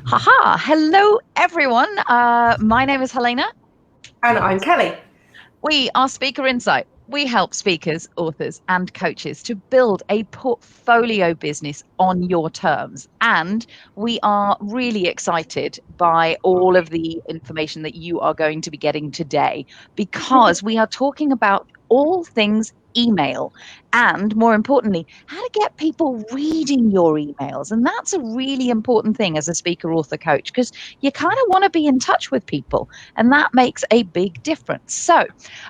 Haha. Hello, everyone. My name is Helena. And I'm Kelly. We are Speaker Insight. We help speakers, authors, and coaches to build a portfolio business on your terms. And we are really excited by all of the information that you are going to be getting today because we are talking about all things email and, more importantly, how to get people reading your emails. And that's a really important thing as a speaker, author, coach, because you kind of want to be in touch with people, and that makes a big difference. So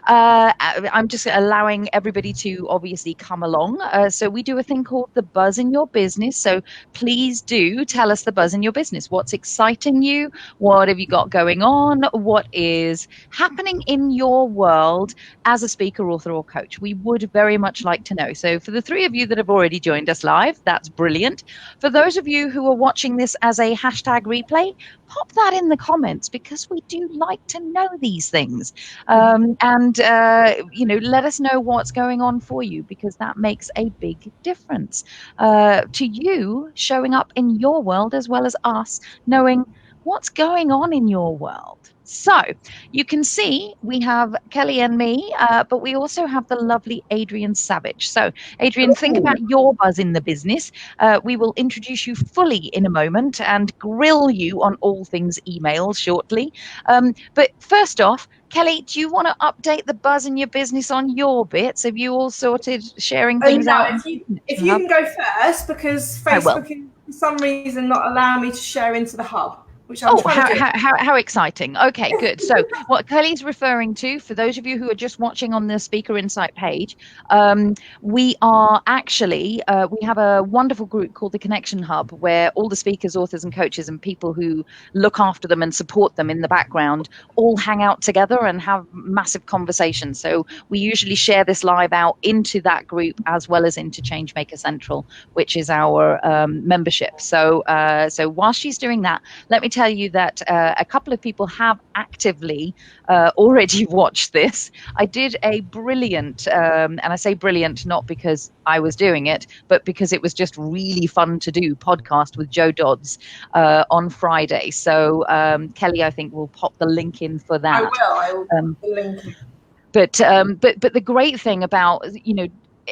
I'm just allowing everybody to obviously come along. So we do a thing called the buzz in your business. So please do tell us the buzz in your business. What's exciting you? What have you got going on? What is happening in your world as a speaker, author, or coach? We would very much like to know. So for the three of you that have already joined us live, that's brilliant. For those of you who are watching this as a hashtag replay, pop that in the comments because we do like to know these things. And let us know what's going on for you because that makes a big difference to you showing up in your world as well as us knowing what's going on in your world. So you can see we have Kelly and me, but we also have the lovely Adrian Savage. So Adrian, think about your buzz in the business. We will introduce you fully in a moment and grill you on all things email shortly. But first off, Kelly, do you want to update the buzz in your business on your bits? Have you all sorted sharing things out? If you can go first, because Facebook is for some reason not allowing me to share into the hub. How exciting. Okay, good. So what Kelly's referring to, for those of you who are just watching on the Speaker Insight page, we are actually, we have a wonderful group called the Connection Hub where all the speakers, authors and coaches and people who look after them and support them in the background all hang out together and have massive conversations. So we usually share this live out into that group as well as into Changemaker Central, which is our membership. So while she's doing that, let me tell you that a couple of people have actively already watched this. I did a brilliant, and I say brilliant not because I was doing it, but because it was just really fun to do, podcast with Joe Dodds on Friday. So Kelly, I think will pop the link in for that. I will pop the link in. But the great thing about,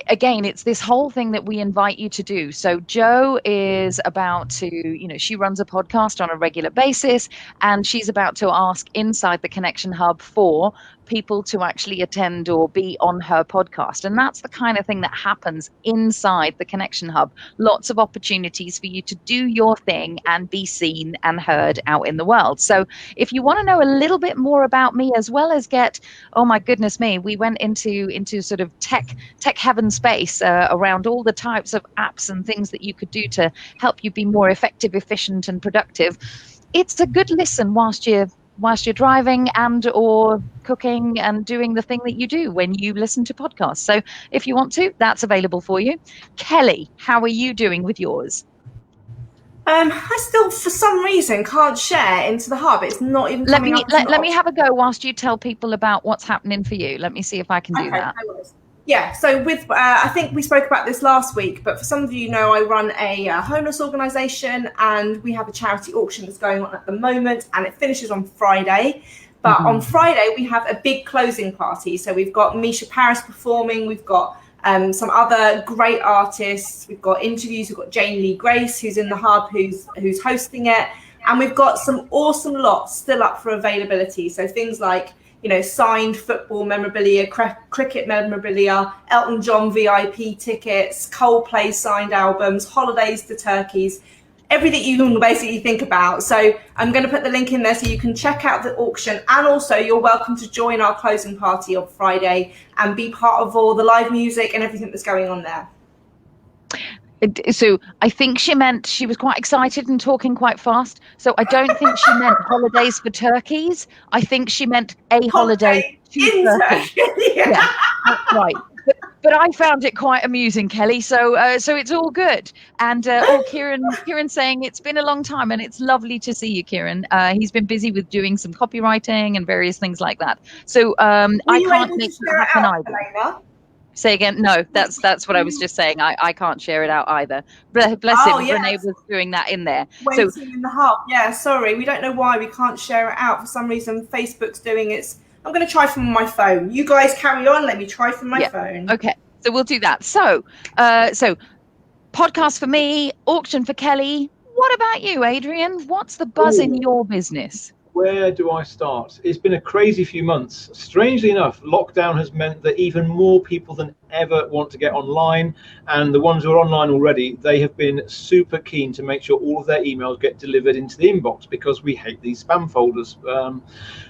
again, it's this whole thing that we invite you to do. So Jo is about to, she runs a podcast on a regular basis, and she's about to ask inside the Connection Hub for people to actually attend or be on her podcast. And that's the kind of thing that happens inside the Connection Hub. Lots of opportunities for you to do your thing and be seen and heard out in the world. So if you want to know a little bit more about me, as well as get, oh my goodness me, we went into sort of tech heaven space around all the types of apps and things that you could do to help you be more effective, efficient and productive. It's a good listen whilst you're driving and or cooking and doing the thing that you do when you listen to podcasts. So if you want to, that's available for you. Kelly, how are you doing with yours? I still, for some reason, can't share into the hub. It's not even coming up. Let me have a go whilst you tell people about what's happening for you. Let me see if I can do that. Yeah, so with I think we spoke about this last week, but for some of you know, I run a homeless organisation, and we have a charity auction that's going on at the moment, and it finishes on Friday. But on Friday we have a big closing party. So we've got Misha Paris performing, we've got some other great artists, we've got interviews, we've got Jane Lee Grace, who's in the hub, who's hosting it, and we've got some awesome lots still up for availability. So things like, signed football memorabilia, cricket memorabilia, Elton John VIP tickets, Coldplay signed albums, holidays to turkeys, everything you can basically think about. So I'm going to put the link in there so you can check out the auction, and also you're welcome to join our closing party on Friday and be part of all the live music and everything that's going on there. So I think she meant, she was quite excited and talking quite fast. So I don't think she meant holidays for turkeys. I think she meant a holiday to turkey. Yeah, that's right. But I found it quite amusing, Kelly. So it's all good. And Kieran saying it's been a long time, and it's lovely to see you, Kieran. He's been busy with doing some copywriting and various things like that. So I can't make that happen either. Say again. No, that's what I was just saying. I can't share it out either. Bless him. Yes. Renee was doing that in there. Waiting in the hub. Yeah, sorry. We don't know why we can't share it out. For some reason, Facebook's doing it. I'm going to try from my phone. You guys carry on. Let me try from my phone. Okay. So we'll do that. So podcast for me, auction for Kelly. What about you, Adrian? What's the buzz in your business? Where do I start? It's been a crazy few months. Strangely enough, lockdown has meant that even more people than ever want to get online, and the ones who are online already, they have been super keen to make sure all of their emails get delivered into the inbox because we hate these spam folders.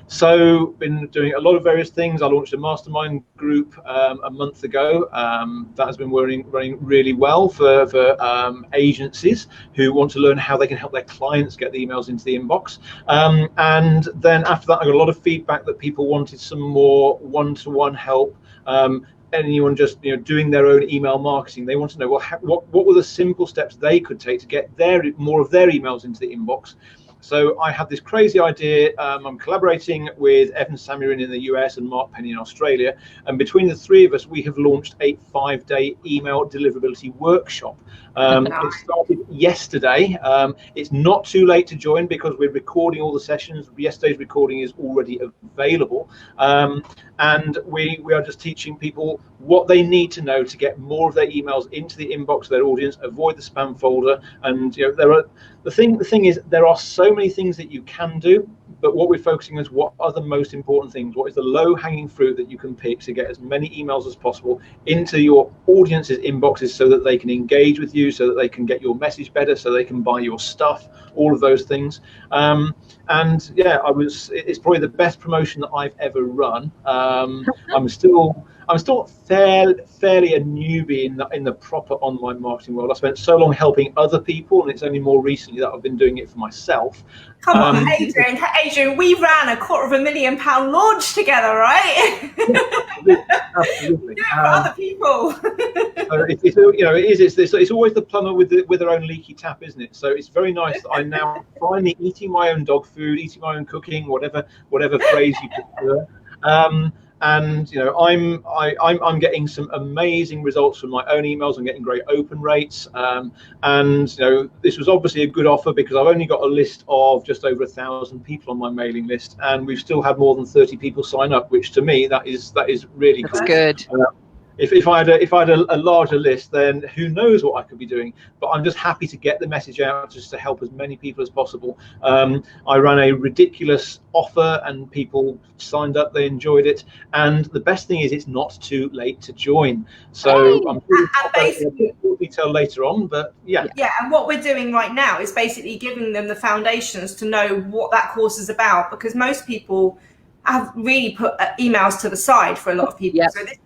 So been doing a lot of various things. I launched a mastermind group a month ago. That has been running really well for agencies who want to learn how they can help their clients get the emails into the inbox. And then after that, I got a lot of feedback that people wanted some more one-to-one help. Anyone just doing their own email marketing, they want to know what were the simple steps they could take to get more of their emails into the inbox. So I had this crazy idea. I'm collaborating with Evan Samirin in the US and Mark Penny in Australia. And between the three of us, we have launched a 5-day email deliverability workshop. It started yesterday. It's not too late to join because we're recording all the sessions. Yesterday's recording is already available. And we are just teaching people what they need to know to get more of their emails into the inbox of their audience, avoid the spam folder. And the thing is, there are so many things that you can do, but what we're focusing on is what are the most important things. What is the low-hanging fruit that you can pick to get as many emails as possible into your audience's inboxes so that they can engage with you, so that they can get your message better, so they can buy your stuff, all of those things. And yeah, it's probably the best promotion that I've ever run. I'm still fairly a newbie in the proper online marketing world. I spent so long helping other people, and it's only more recently that I've been doing it for myself. Come on, Adrian, we ran a £250,000 launch together, right? Absolutely. For other people. It's always the plumber with their own leaky tap, isn't it? So it's very nice that I'm now finally eating my own dog food, eating my own cooking, whatever phrase you prefer. And I'm getting some amazing results from my own emails. I'm getting great open rates, and this was obviously a good offer because I've only got a list of just over 1,000 people on my mailing list, and we've still had more than 30 people sign up, which to me that is really cool. That's good. If I had a larger list, then who knows what I could be doing. But I'm just happy to get the message out just to help as many people as possible. I ran a ridiculous offer and people signed up, they enjoyed it. And the best thing is it's not too late to join. So I'm going to get more detail later on, but yeah. Yeah, and what we're doing right now is basically giving them the foundations to know what that course is about, because most people have really put emails to the side for a lot of people. Yep. So this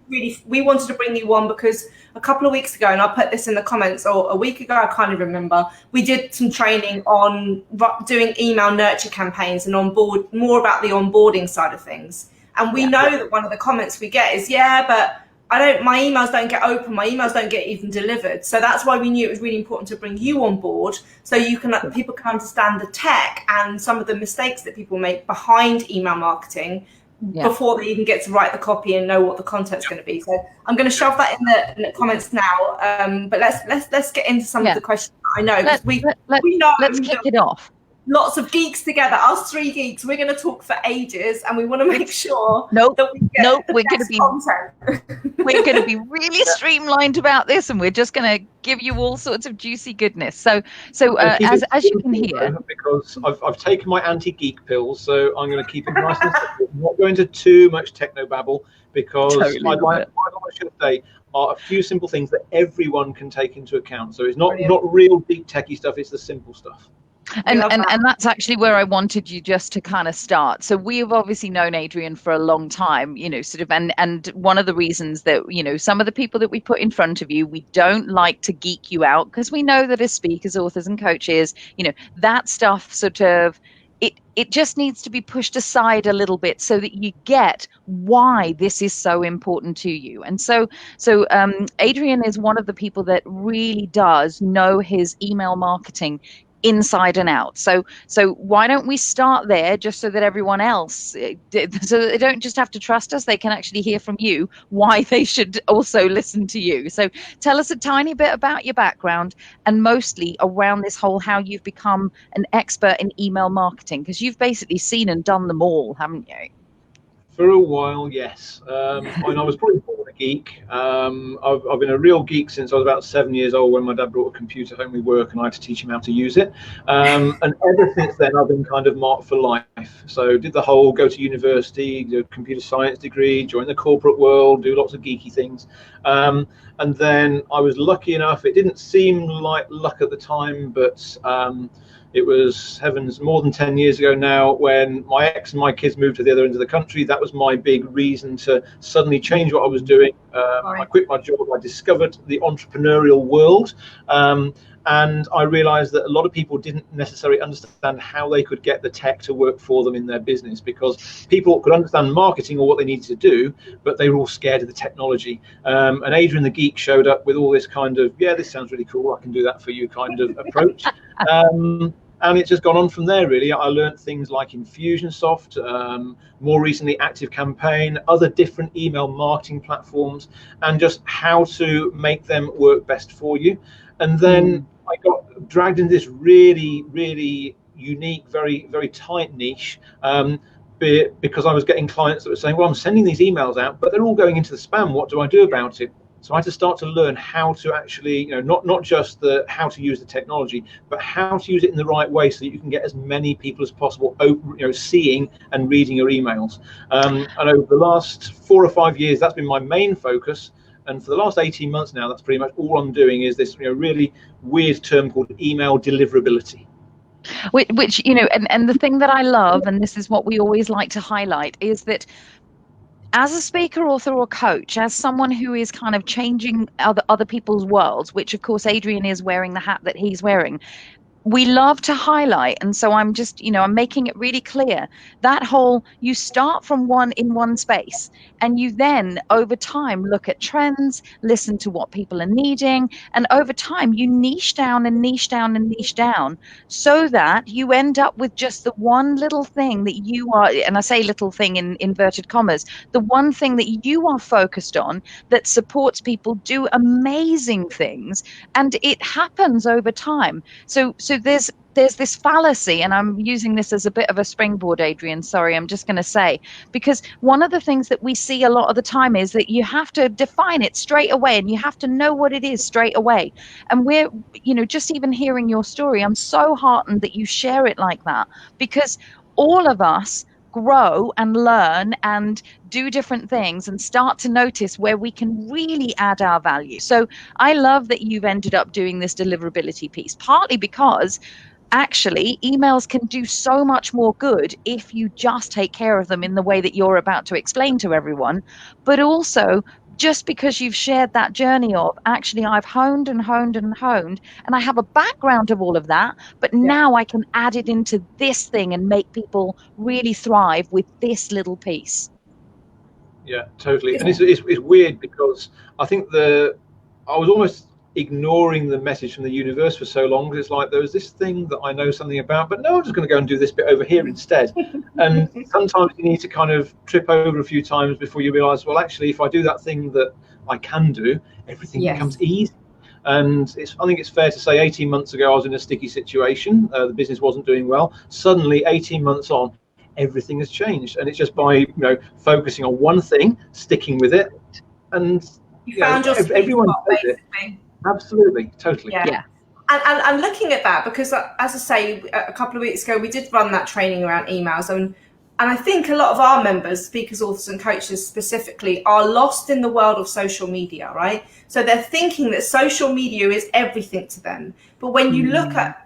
we wanted to bring you on because a couple of weeks ago, and I'll put this in the comments, or a week ago, I can't even remember, we did some training on doing email nurture campaigns and more about the onboarding side of things. And we know that one of the comments we get is, but my emails don't get open, my emails don't get even delivered. So that's why we knew it was really important to bring you on board so people can understand the tech and some of the mistakes that people make behind email marketing before they even get to write the copy and know what the content's going to be. So I'm going to shove that in the comments now. But let's get into some of the questions that I know. Let's kick it off. Lots of geeks together, us 3 geeks. We're going to talk for ages, and we want to make sure that we get we're going to be content. We're going to be really streamlined about this, and we're just going to give you all sorts of juicy goodness. So as you can hear, because I've taken my anti-geek pills, so I'm going to keep it nice and simple. I'm not going into too much techno babble because my should say are a few simple things that everyone can take into account. So it's not real deep techie stuff; it's the simple stuff. And that's actually where I wanted you just to kind of start. So we have obviously known Adrian for a long time, and one of the reasons that, some of the people that we put in front of you, we don't like to geek you out because we know that as speakers, authors and coaches, that stuff sort of, it just needs to be pushed aside a little bit so that you get why this is so important to you. And so Adrian is one of the people that really does know his email marketing inside and out. So why don't we start there, just so that everyone else, so they don't just have to trust us, they can actually hear from you why they should also listen to you. So tell us a tiny bit about your background, and mostly around this whole how you've become an expert in email marketing, because you've basically seen and done them all, haven't you? For a while, yes. I was probably born a geek. I've been a real geek since I was about 7 years old, when my dad brought a computer home with work and I had to teach him how to use it. And ever since then, I've been kind of marked for life. So did the whole go to university, do a computer science degree, join the corporate world, do lots of geeky things. And then I was lucky enough, it didn't seem like luck at the time, but it was, heavens, more than 10 years ago now, when my ex and my kids moved to the other end of the country. That was my big reason to suddenly change what I was doing. I quit my job. I discovered the entrepreneurial world. And I realized that a lot of people didn't necessarily understand how they could get the tech to work for them in their business, because people could understand marketing or what they needed to do, but they were all scared of the technology. And Adrian the Geek showed up with all this kind of, yeah, this sounds really cool, I can do that for you kind of approach. And it's just gone on from there, really. I learned things like Infusionsoft, more recently ActiveCampaign, other different email marketing platforms, and just how to make them work best for you. And then I got dragged into this really, really unique, very, very tight niche, because I was getting clients that were saying, well, I'm sending these emails out, but they're all going into the spam. What do I do about it? So I had to start to learn how to actually, not just how to use the technology, but how to use it in the right way, so that you can get as many people as possible, seeing and reading your emails. And over the last 4 or 5 years, that's been my main focus. And for the last 18 months now, that's pretty much all I'm doing, is this really weird term called email deliverability. Which and the thing that I love, and this is what we always like to highlight, is that as a speaker, author, or coach, as someone who is kind of changing other people's worlds, which of course Adrian is wearing the hat that he's wearing, we love to highlight. And so I'm just, I'm making it really clear that whole, you start from one space, and you then over time look at trends, listen to what people are needing, and over time you niche down and niche down and niche down, so that you end up with just the one little thing that you are, and I say little thing in inverted commas, the one thing that you are focused on that supports people do amazing things, and it happens over time. So there's this fallacy, and I'm using this as a bit of a springboard, Adrian, sorry, I'm just going to say, because one of the things that we see a lot of the time is that you have to define it straight away, and you have to know what it is straight away. And we're, just even hearing your story, I'm so heartened that you share it like that, because all of us grow and learn and do different things and start to notice where we can really add our value. So I love that you've ended up doing this deliverability piece, partly because actually emails can do so much more good if you just take care of them in the way that you're about to explain to everyone, but also just because you've shared that journey of, actually, I've honed and honed and honed, and I have a background of all of that, but now I can add it into this thing and make people really thrive with this little piece. Yeah, totally. And it's weird, because I think I was almost ignoring the message from the universe for so long, because it's like, there was this thing that I know something about, but no, I'm just going to go and do this bit over here instead. And sometimes you need to kind of trip over a few times before you realize, well, actually, if I do that thing that I can do, everything becomes easy. And I think it's fair to say 18 months ago, I was in a sticky situation. The business wasn't doing well. Suddenly, 18 months on, everything has changed. And it's just by focusing on one thing, sticking with it, and you found your everyone spot, basically. Absolutely, totally. Yeah. And looking at that, because as I say, a couple of weeks ago, we did run that training around emails, and I think a lot of our members, speakers, authors, and coaches specifically, are lost in the world of social media, right? So they're thinking that social media is everything to them. But when you look at,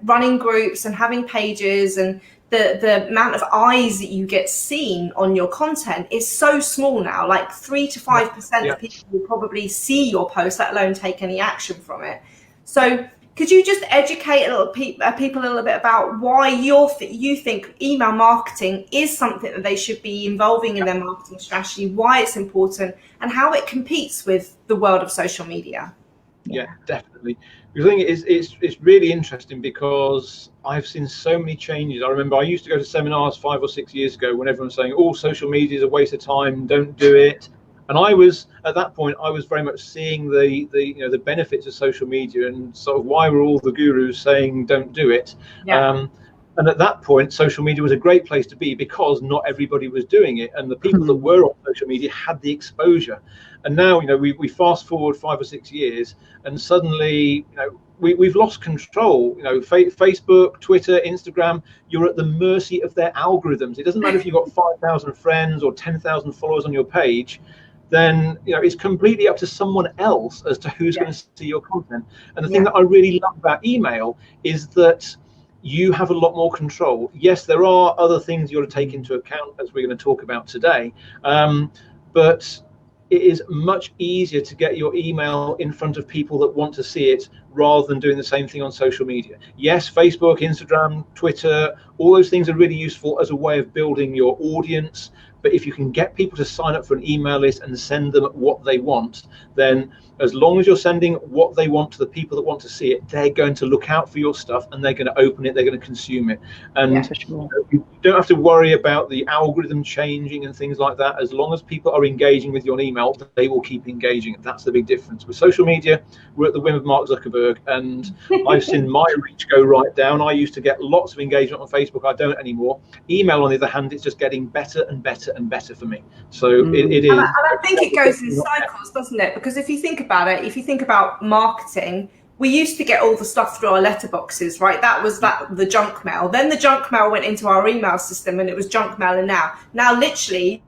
running groups and having pages, and the amount of eyes that you get seen on your content is so small now, like 3 to 5% of people will probably see your post, let alone take any action from it. So could you just educate people a little bit about why you think email marketing is something that they should be involving in their marketing strategy, why it's important, and how it competes with the world of social media? Yeah, definitely. The thing is, it's really interesting because I've seen so many changes. I remember I used to go to seminars 5 or 6 years ago when everyone was saying, "Oh, social media is a waste of time. Don't do it." And I was at that point, I was very much seeing the benefits of social media and sort of why were all the gurus saying don't do it. Yeah. And at that point, social media was a great place to be because not everybody was doing it, and the people that were on social media had the exposure. And now, we fast forward 5 or 6 years, and suddenly, we've lost control. Facebook, Twitter, Instagram, you're at the mercy of their algorithms. It doesn't matter if you've got 5,000 friends or 10,000 followers on your page. Then it's completely up to someone else as to who's going to see your content. And the thing that I really love about email is that you have a lot more control. Yes, there are other things you got to take into account, as we're going to talk about today, but it is much easier to get your email in front of people that want to see it rather than doing the same thing on social media. Yes, Facebook, Instagram, Twitter, all those things are really useful as a way of building your audience. But if you can get people to sign up for an email list and send them what they want, then as long as you're sending what they want to the people that want to see it, they're going to look out for your stuff and they're going to open it, they're going to consume it. And you don't have to worry about the algorithm changing and things like that. As long as people are engaging with your email, they will keep engaging. That's the big difference. With social media, we're at the whim of Mark Zuckerberg, and I've seen my reach go right down. I used to get lots of engagement on Facebook. I don't anymore. Email, on the other hand, it's just getting better and better and better for me. So it is. And I think it goes in cycles, doesn't it? Because if you think about it, if you think about marketing, we used to get all the stuff through our letterboxes, right? That was the junk mail. Then the junk mail went into our email system and it was junk mail. And now literally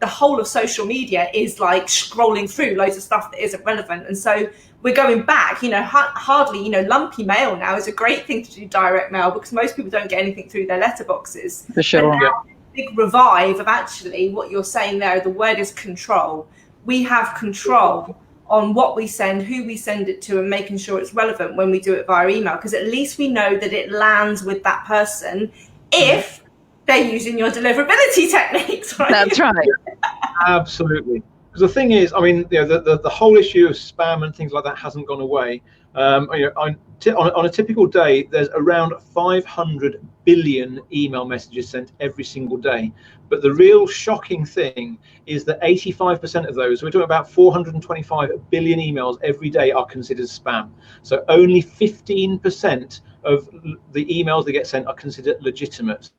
the whole of social media is like scrolling through loads of stuff that isn't relevant. And so we're going back, hardly, lumpy mail now is a great thing to do direct mail because most people don't get anything through their letterboxes. For sure. Big revive of actually what you're saying there, the word is control. We have control on what we send, who we send it to, and making sure it's relevant when we do it via email, because at least we know that it lands with that person if they're using your deliverability techniques, right? That's right. Absolutely. Because the thing is, the whole issue of spam and things like that hasn't gone away. On a typical day, there's around 500 billion email messages sent every single day. But the real shocking thing is that 85% of those, so we're talking about 425 billion emails every day, are considered spam. So only 15% of the emails that get sent are considered legitimate.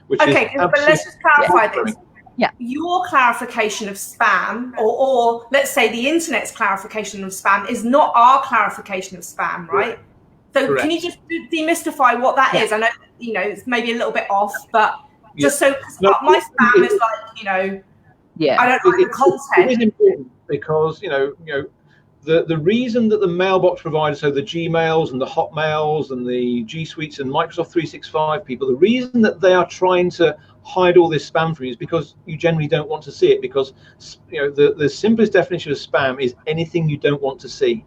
But let's just clarify this. Yeah. Your clarification of spam, or let's say the internet's clarification of spam, is not our clarification of spam, right? So Correct. Can you just demystify what that is? I know, it's maybe a little bit off, but just so my spam is like, I don't like the content. It is important because, the reason that the mailbox providers, so the Gmails and the Hotmails and the G Suites and Microsoft 365 people, the reason that they are trying to hide all this spam from you is because you generally don't want to see it, because the simplest definition of spam is anything you don't want to see.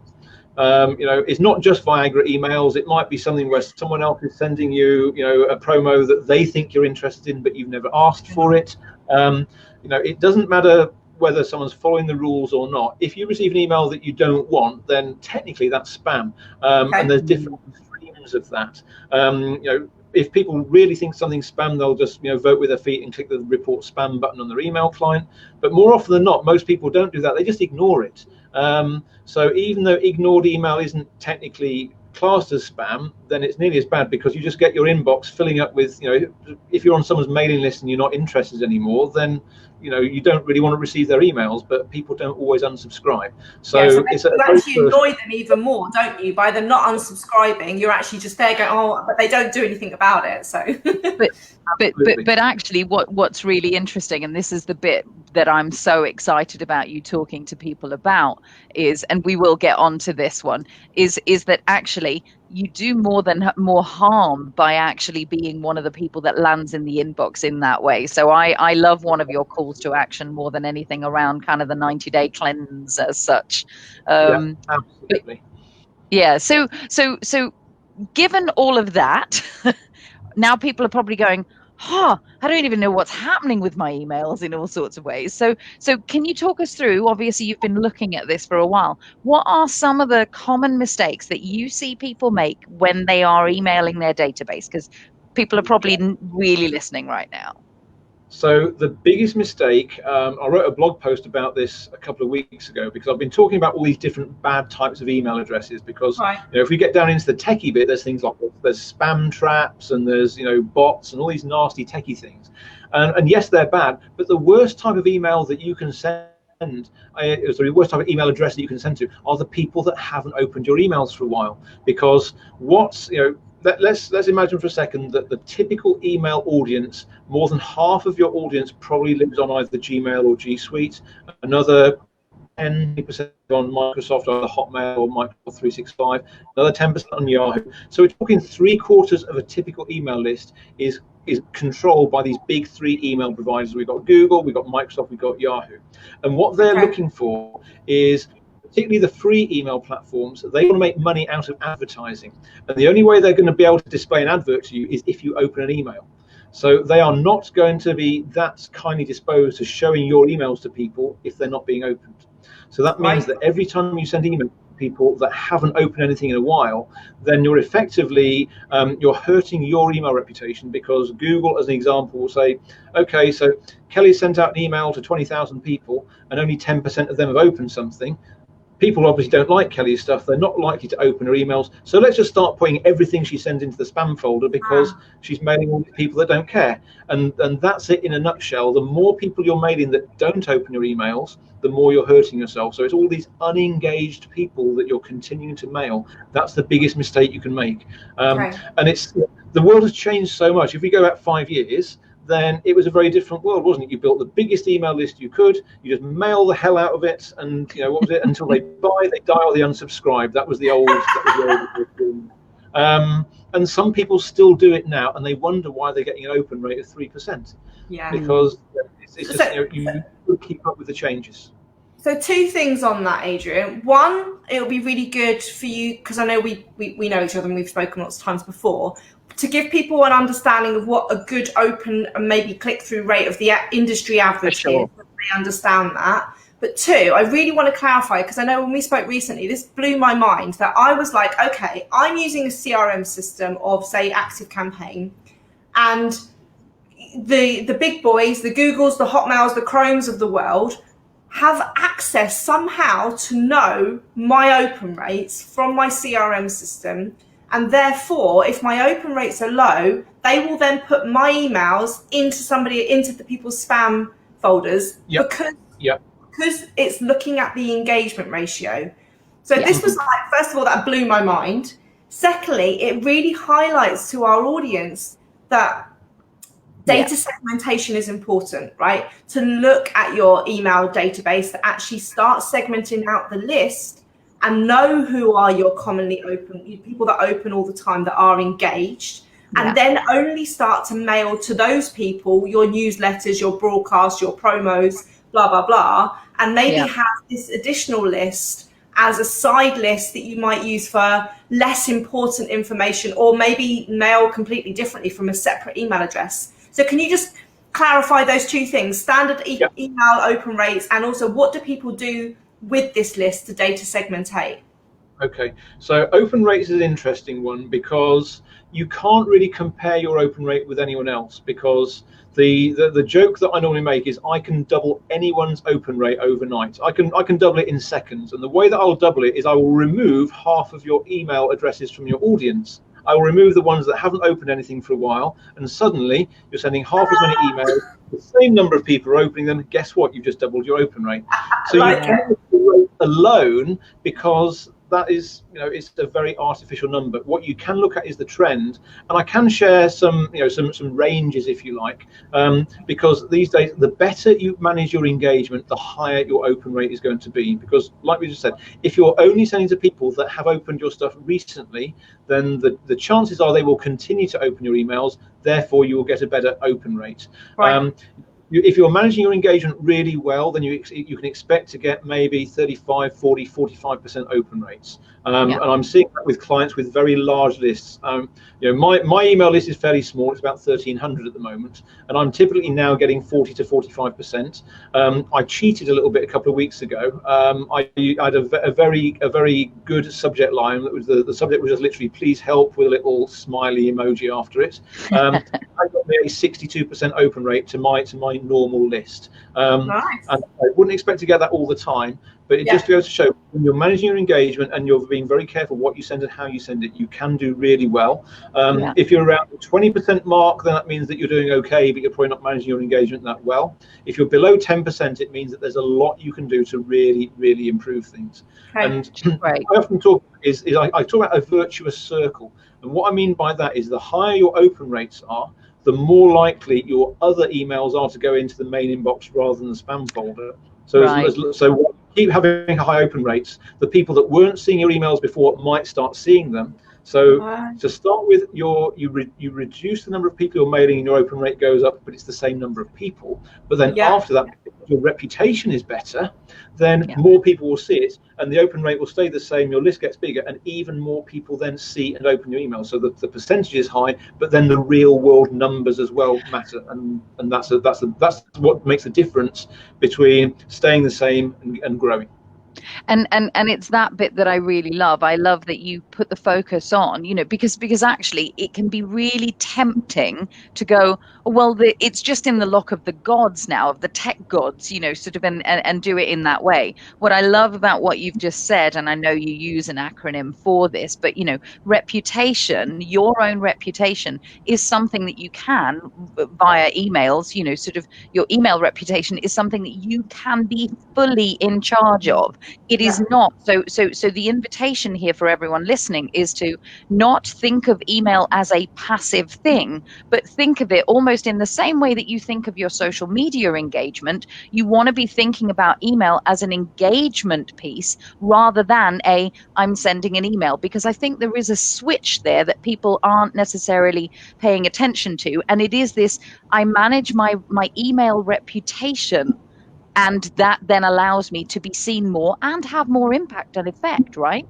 It's not just Viagra emails. It might be something where someone else is sending you, a promo that they think you're interested in, but you've never asked for it. It doesn't matter whether someone's following the rules or not. If you receive an email that you don't want, then technically that's spam. And there's different streams of that. If people really think something's spam, they'll just vote with their feet and click the report spam button on their email client. But more often than not, most people don't do that. They just ignore it. So even though ignored email isn't technically classed as spam, then it's nearly as bad, because you just get your inbox filling up with, if you're on someone's mailing list and you're not interested anymore, then you don't really want to receive their emails, but people don't always unsubscribe. So you it's actually annoy them even more, don't you? By them not unsubscribing, you're actually just there going, but they don't do anything about it. So but actually what's really interesting, and this is the bit that I'm so excited about you talking to people about, is, and we will get onto this one, is that actually you do more harm by actually being one of the people that lands in the inbox in that way. So I love one of your calls to action more than anything around kind of the 90-day cleanse as such. Absolutely. So given all of that, now people are probably going, I don't even know what's happening with my emails in all sorts of ways. So can you talk us through, obviously you've been looking at this for a while, what are some of the common mistakes that you see people make when they are emailing their database? Because people are probably really listening right now. So the biggest mistake, I wrote a blog post about this a couple of weeks ago, because I've been talking about all these different bad types of email addresses, because if we get down into the techie bit, there's things like there's spam traps and there's bots and all these nasty techie things, and yes, they're bad, but the worst type of email that you can send, the worst type of email address that you can send to are the people that haven't opened your emails for a while. Because let's imagine for a second that the typical email audience, more than half of your audience probably lives on either Gmail or G Suite, another 10% on Microsoft, either Hotmail or Microsoft 365, another 10% on Yahoo. So we're talking 3/4 of a typical email list is controlled by these big three email providers. We've got Google, we've got Microsoft, we've got Yahoo. And what they're looking for is, particularly the free email platforms, they want to make money out of advertising. And the only way they're going to be able to display an advert to you is if you open an email. So they are not going to be that kindly disposed to showing your emails to people if they're not being opened. So that means that every time you send email to people that haven't opened anything in a while, then you're effectively, you're hurting your email reputation, because Google, as an example, will say, okay, so Kelly sent out an email to 20,000 people and only 10% of them have opened something. People obviously don't like Kelly's stuff. They're not likely to open her emails. So let's just start putting everything she sends into the spam folder, because she's mailing all the people that don't care. And that's it in a nutshell. The more people you're mailing that don't open your emails, the more you're hurting yourself. So it's all these unengaged people that you're continuing to mail. That's the biggest mistake you can make. And the world has changed so much. If we go back 5 years, then it was a very different world, wasn't it? You built the biggest email list you could, you just mail the hell out of it, and what was it? Until they buy, they die, or they unsubscribe. That was the old. And some people still do it now, and they wonder why they're getting an open rate of 3%. Yeah. Because it's just you keep up with the changes. So 2 things on that, Adrian. One, it'll be really good for you, because I know we know each other and we've spoken lots of times before, to give people an understanding of what a good open and maybe click-through rate of the industry average is, so they understand that. But 2, I really want to clarify, because I know when we spoke recently, this blew my mind, that I was like, okay, I'm using a CRM system of, say, ActiveCampaign, and the big boys, the Googles, the Hotmails, the Chromes of the world, have access somehow to know my open rates from my CRM system. And therefore, if my open rates are low, they will then put my emails into the people's spam folders, because it's looking at the engagement ratio. So this was like, first of all, that blew my mind. Secondly, it really highlights to our audience that data segmentation is important, right? To look at your email database, to actually start segmenting out the list and know who are your commonly open, people that open all the time, that are engaged, and then only start to mail to those people your newsletters, your broadcasts, your promos, blah, blah, blah, and maybe have this additional list as a side list that you might use for less important information, or maybe mail completely differently from a separate email address. So can you just clarify those 2 things, standard email open rates, and also what do people do with this list to data segmentate? Okay, so open rates is an interesting one, because you can't really compare your open rate with anyone else, because the joke that I normally make is I can double anyone's open rate overnight. I can double it in seconds, and the way that I'll double it is I will remove half of your email addresses from your audience. I will remove the ones that haven't opened anything for a while, and suddenly you're sending half as many emails. The same number of people are opening them. Guess what? You've just doubled your open rate. So you can't do the rate alone, because that is, it's a very artificial number. What you can look at is the trend, and I can share some ranges, if you like, because these days the better you manage your engagement, the higher your open rate is going to be. Because, like we just said, if you're only sending to people that have opened your stuff recently, then the chances are they will continue to open your emails. Therefore, you will get a better open rate. if you're managing your engagement really well, then you can expect to get maybe 35, 40, 45% open rates. And I'm seeing that with clients with very large lists. My email list is fairly small. It's about 1,300 at the moment, and I'm typically now getting 40 to 45%. I cheated a little bit a couple of weeks ago. I had a very good subject line. That was the subject was just literally "Please help" with a little smiley emoji after it. I got nearly 62% open rate to my normal list. Nice. And I wouldn't expect to get that all the time, but it just goes to show when you're managing your engagement and you're being very careful what you send and how you send it, you can do really well. If you're around the 20% mark, then that means that you're doing okay, but you're probably not managing your engagement that well. If you're below 10%, it means that there's a lot you can do to really, really improve things. Okay. And I often talk I talk about a virtuous circle. And what I mean by that is the higher your open rates are, the more likely your other emails are to go into the main inbox rather than the spam folder. So keep having high open rates. The people that weren't seeing your emails before might start seeing them. So to start with, you reduce the number of people you're mailing and your open rate goes up, but it's the same number of people. But then after that, if your reputation is better, then more people will see it, and the open rate will stay the same. Your list gets bigger, and even more people then see and open your email. So the percentage is high, but then the real world numbers as well matter, and that's what makes the difference between staying the same and growing. And it's that bit that I really love. I love that you put the focus on, because actually it can be really tempting to go, well, it's just in the lock of the gods now, of the tech gods, sort of, and do it in that way. What I love about what you've just said, and I know you use an acronym for this, but reputation, your own reputation, is something that you can via emails, sort of your email reputation is something that you can be fully in charge of. It is not. So the invitation here for everyone listening is to not think of email as a passive thing, but think of it almost in the same way that you think of your social media engagement. You want to be thinking about email as an engagement piece rather than I'm sending an email, because I think there is a switch there that people aren't necessarily paying attention to. And it is this, I manage my email reputation, and that then allows me to be seen more and have more impact and effect, right?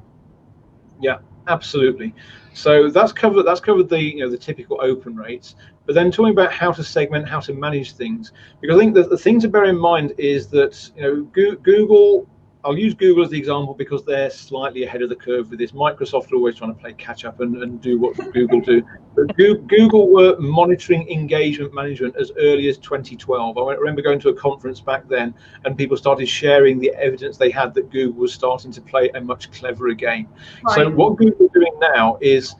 Yeah, absolutely. So that's covered the the typical open rates. But then talking about how to segment, how to manage things, because I think that the thing to bear in mind is that Google. I'll use Google as the example because they're slightly ahead of the curve with this. Microsoft are always trying to play catch up and do what Google do. But Google were monitoring engagement management as early as 2012. I remember going to a conference back then, and people started sharing the evidence they had that Google was starting to play a much cleverer game. Right. So what Google are doing now is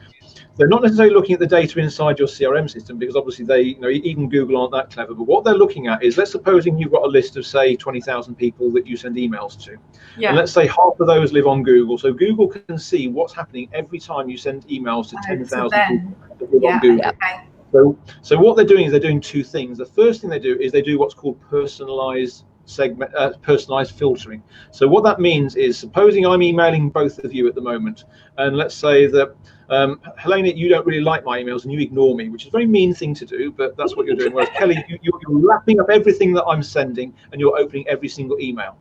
they're not necessarily looking at the data inside your CRM system, because obviously they, even Google aren't that clever. But what they're looking at is, let's supposing you've got a list of, say, 20,000 people that you send emails to. Yeah. And let's say half of those live on Google. So Google can see what's happening every time you send emails to 10,000 people that live on Google. Okay. So what they're doing is they're doing two things. The first thing they do is they do what's called personalized filtering. So what that means is, supposing I'm emailing both of you at the moment, and let's say that Helena, you don't really like my emails and you ignore me, which is a very mean thing to do, but that's what you're doing. Whereas Kelly, you're wrapping up everything that I'm sending and you're opening every single email.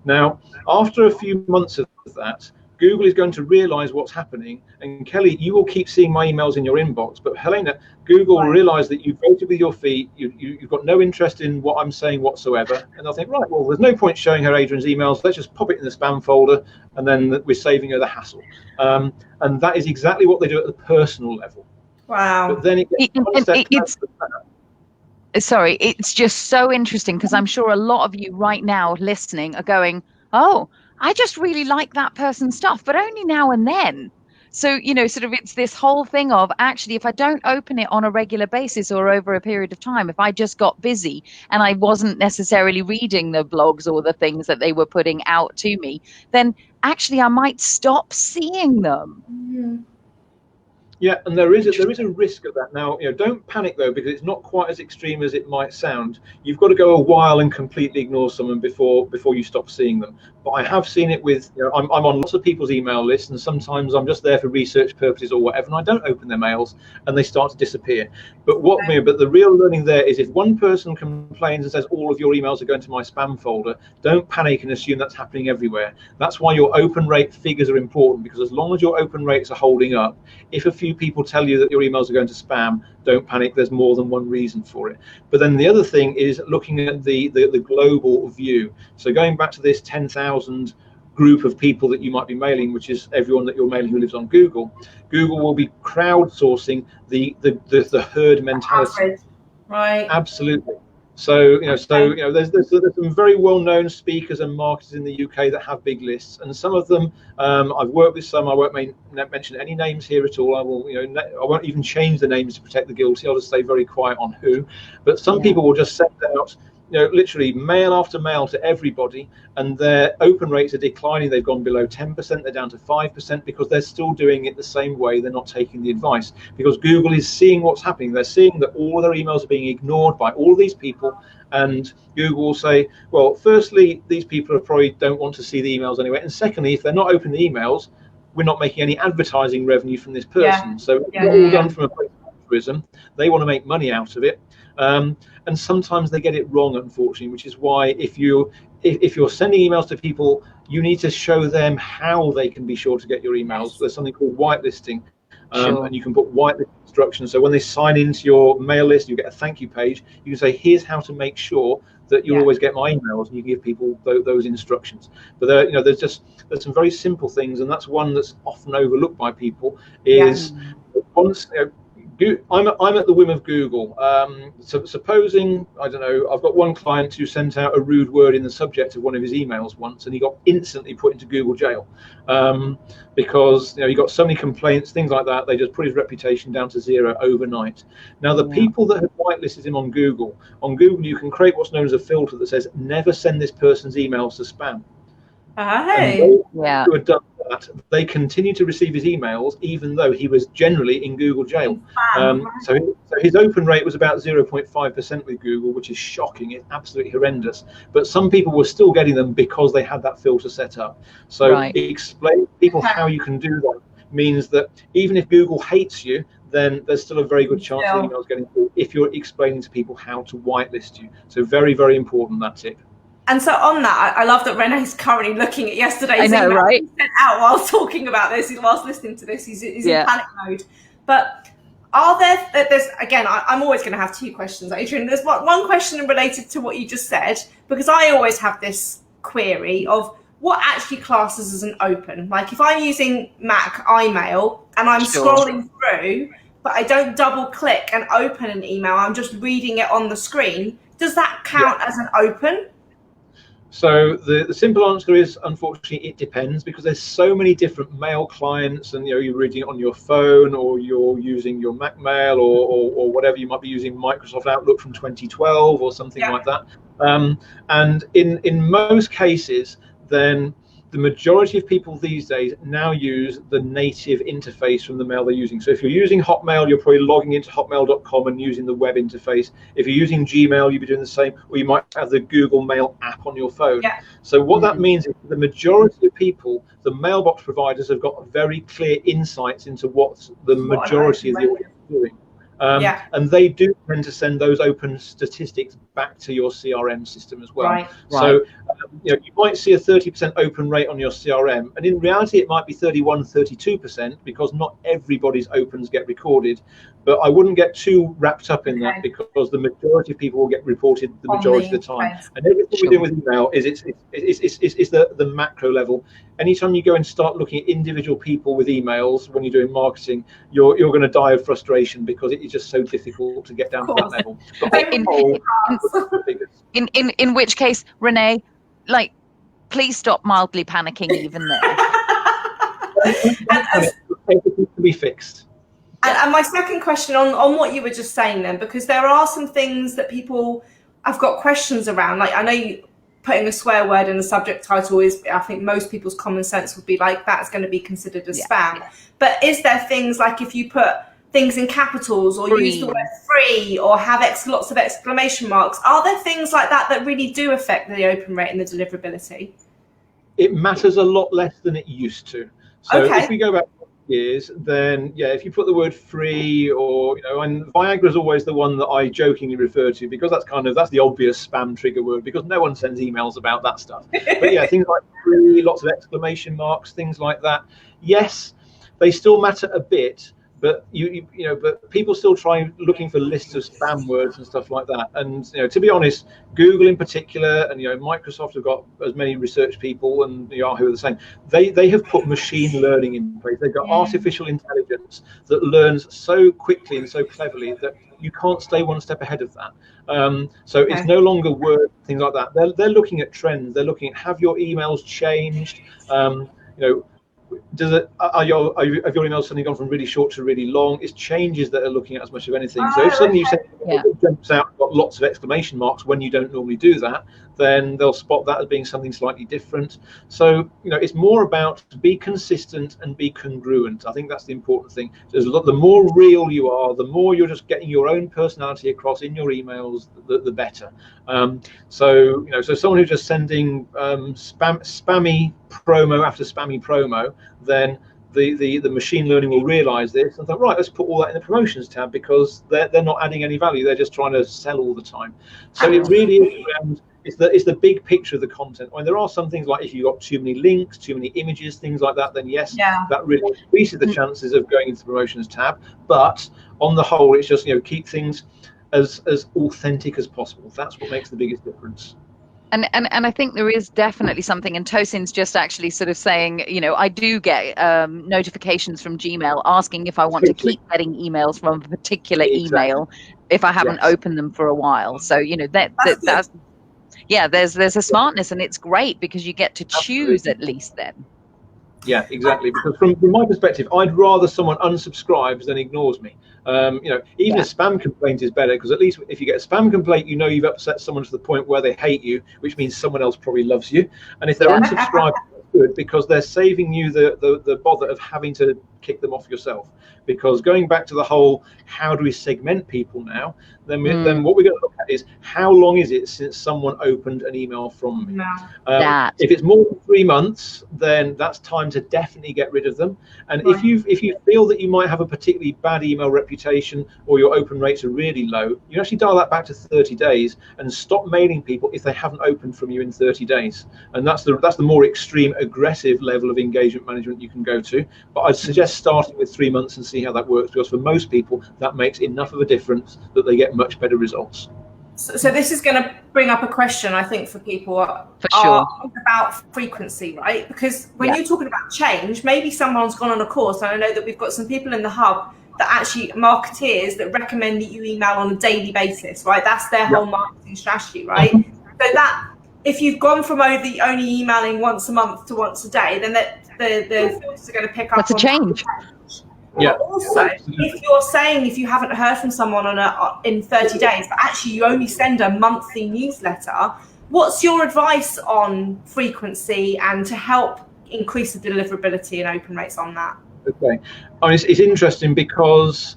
Now, after a few months of that, Google is going to realize what's happening, and Kelly, you will keep seeing my emails in your inbox, but Helena, Google will realize that you voted with your feet, you've got no interest in what I'm saying whatsoever, and they'll think, right, well, there's no point showing her Adrian's emails, let's just pop it in the spam folder, and then we're saving her the hassle. And that is exactly what they do at the personal level. Wow. But then it's just so interesting, because I'm sure a lot of you right now listening are going, oh, I just really like that person's stuff, but only now and then. So, sort of it's this whole thing of, actually, if I don't open it on a regular basis or over a period of time, if I just got busy and I wasn't necessarily reading the blogs or the things that they were putting out to me, then actually I might stop seeing them. Mm-hmm. Yeah, and there is a risk of that. Now, don't panic though, because it's not quite as extreme as it might sound. You've got to go a while and completely ignore someone before you stop seeing them. But I have seen it with, I'm on lots of people's email lists, and sometimes I'm just there for research purposes or whatever, and I don't open their mails, and they start to disappear. But but the real learning there is, if one person complains and says all of your emails are going to my spam folder, don't panic and assume that's happening everywhere. That's why your open rate figures are important, because as long as your open rates are holding up, if a few people tell you that your emails are going to spam, don't panic. There's more than one reason for it. But then the other thing is looking at the global view. So going back to this 10,000 group of people that you might be mailing, which is everyone that you're mailing who lives on Google, Google will be crowdsourcing the herd mentality. Right. Absolutely. So there's some very well-known speakers and marketers in the UK that have big lists, and some of them I've worked with. Some I won't mention any names here at all. I won't even change the names to protect the guilty. I'll just stay very quiet on who. But some people will just send out literally mail after mail to everybody, and their open rates are declining. They've gone below 10%, they're down to 5%, because they're still doing it the same way. They're not taking the advice, because Google is seeing what's happening. They're seeing that all their emails are being ignored by all these people, and Google will say, well, firstly, these people probably don't want to see the emails anyway, and secondly, if they're not opening the emails, we're not making any advertising revenue from this person. So it's all done from a place of altruism. They want to make money out of it. And sometimes they get it wrong, unfortunately, which is why if you're sending emails to people, you need to show them how they can be sure to get your emails. There's something called whitelisting, and you can put whitelist instructions. So when they sign into your mail list, you get a thank you page. You can say, here's how to make sure that you'll always get my emails, and you give people those instructions. But there's some very simple things, and that's one that's often overlooked by people. Is once I'm at the whim of Google. So supposing, I don't know, I've got one client who sent out a rude word in the subject of one of his emails once, and he got instantly put into Google jail because he got so many complaints, things like that. They just put his reputation down to zero overnight. Now, the people that have whitelisted him on Google you can create what's known as a filter that says never send this person's emails to spam. Who had done that, they continue to receive his emails even though he was generally in Google jail. So his open rate was about 0.5% with Google, which is shocking. It's absolutely horrendous. But some people were still getting them because they had that filter set up. So explain to people how you can do that means that even if Google hates you, then there's still a very good chance the email's getting through if you're explaining to people how to whitelist you. So very, very important, that tip. And so on that, I love that René's currently looking at yesterday's email he sent out whilst talking about this, whilst listening to this. He's in panic mode. But there's again, I'm always going to have two questions, Adrian. There's one question related to what you just said, because I always have this query of what actually classes as an open. Like if I'm using Mac iMail and I'm scrolling through, but I don't double click and open an email, I'm just reading it on the screen, does that count as an open? So the simple answer is, unfortunately, it depends, because there's so many different mail clients, and you're reading it on your phone, or you're using your Mac Mail, or whatever. You might be using Microsoft Outlook from 2012 or something like that. And in most cases, then the majority of people these days now use the native interface from the mail they're using. So if you're using Hotmail, you're probably logging into hotmail.com and using the web interface. If you're using Gmail, you'll be doing the same, or you might have the Google Mail app on your phone. So what that means is the majority of people, the mailbox providers, have got very clear insights into what the majority of the audience is doing. And they do tend to send those open statistics back to your CRM system as well. So you might see a 30% open rate on your CRM, and in reality it might be 32% because not everybody's opens get recorded. But I wouldn't get too wrapped up in that, because the majority of people will get reported the majority of the time. And everything we do with email is it's the macro level. Anytime you go and start looking at individual people with emails when you're doing marketing, you're going to die of frustration, because it is just so difficult to get down to that level. In which case, René, please stop mildly panicking even there. Everything can be fixed. And my second question on what you were just saying then, because there are some things that people have got questions around. Like, I know you putting a swear word in the subject title is, I think most people's common sense would be like, that's going to be considered as spam. But is there things like if you put things in capitals, or use the word free, or have lots of exclamation marks, are there things like that that really do affect the open rate and the deliverability? It matters a lot less than it used to. So if we go back years, then yeah, if you put the word free, or and Viagra is always the one that I jokingly refer to, because that's the obvious spam trigger word, because no one sends emails about that stuff. But yeah, things like free, lots of exclamation marks, things like that, yes, they still matter a bit, but but people still try looking for lists of spam words and stuff like that. And to be honest, Google in particular, and Microsoft have got as many research people, and Yahoo are the same. They have put machine learning in place. They've got artificial intelligence that learns so quickly and so cleverly that you can't stay one step ahead of that. So it's no longer words, things like that. They're looking at trends. They're looking at, have your emails changed? Have your emails suddenly gone from really short to really long? It's changes that are looking at as much of anything. So if suddenly you say it jumps out, got lots of exclamation marks when you don't normally do that, then they'll spot that as being something slightly different. So it's more about be consistent and be congruent. I think that's the important thing. The more real you are, the more you're just getting your own personality across in your emails, the better. So someone who's just sending spammy promo after spammy promo, then the machine learning will realize this and think, right, let's put all that in the promotions tab, because they're not adding any value, they're just trying to sell all the time. So it really is around, it's the big picture of the content. I mean, there are some things like if you've got too many links, too many images, things like that, then yes, that really increases the chances of going into the promotions tab. But on the whole, it's just keep things as authentic as possible. That's what makes the biggest difference. And I think there is definitely something, and Tosin's just actually sort of saying, I do get notifications from Gmail asking if I want to keep getting emails from a particular email if I haven't opened them for a while. So, that's there's a smartness, and it's great because you get to choose at least then. Yeah, exactly. Because from my perspective, I'd rather someone unsubscribes than ignores me. Even a spam complaint is better, because at least if you get a spam complaint, you've upset someone to the point where they hate you, which means someone else probably loves you. And if they're unsubscribed, that's good, because they're saving you the bother of having to kick them off yourself. Because going back to the whole, how do we segment people now? Then what we're going to look at is, how long is it since someone opened an email from me? If it's more than 3 months, then that's time to definitely get rid of them. And if you feel that you might have a particularly bad email reputation, or your open rates are really low, you actually dial that back to 30 days and stop mailing people if they haven't opened from you in 30 days. And that's the more extreme, aggressive level of engagement management you can go to. But I'd suggest starting with 3 months and see how that works, because for most people that makes enough of a difference that they get much better results. So this is going to bring up a question, I think, for people about frequency, right? Because when you're talking about change, maybe someone's gone on a course, and I know that we've got some people in the hub that actually marketeers that recommend that you email on a daily basis, right? That's their whole marketing strategy, right? So that if you've gone from only emailing once a month to once a day, then the filters are going to pick up. That's a change. Yeah. But also, if you're saying if you haven't heard from someone in 30 days, but actually you only send a monthly newsletter, what's your advice on frequency and to help increase the deliverability and open rates on that? Okay. I mean, it's interesting, because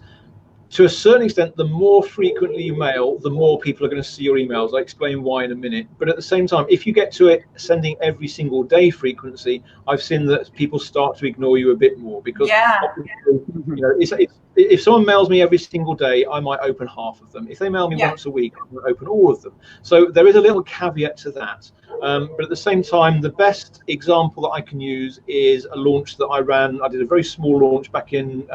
to a certain extent, the more frequently you mail, the more people are going to see your emails. I'll explain why in a minute. But at the same time, if you get to it sending every single day frequency, I've seen that people start to ignore you a bit more, because if someone mails me every single day, I might open half of them. If they mail me once a week, I might open all of them. So there is a little caveat to that. But at the same time, the best example that I can use is a launch that I ran. I did a very small launch back in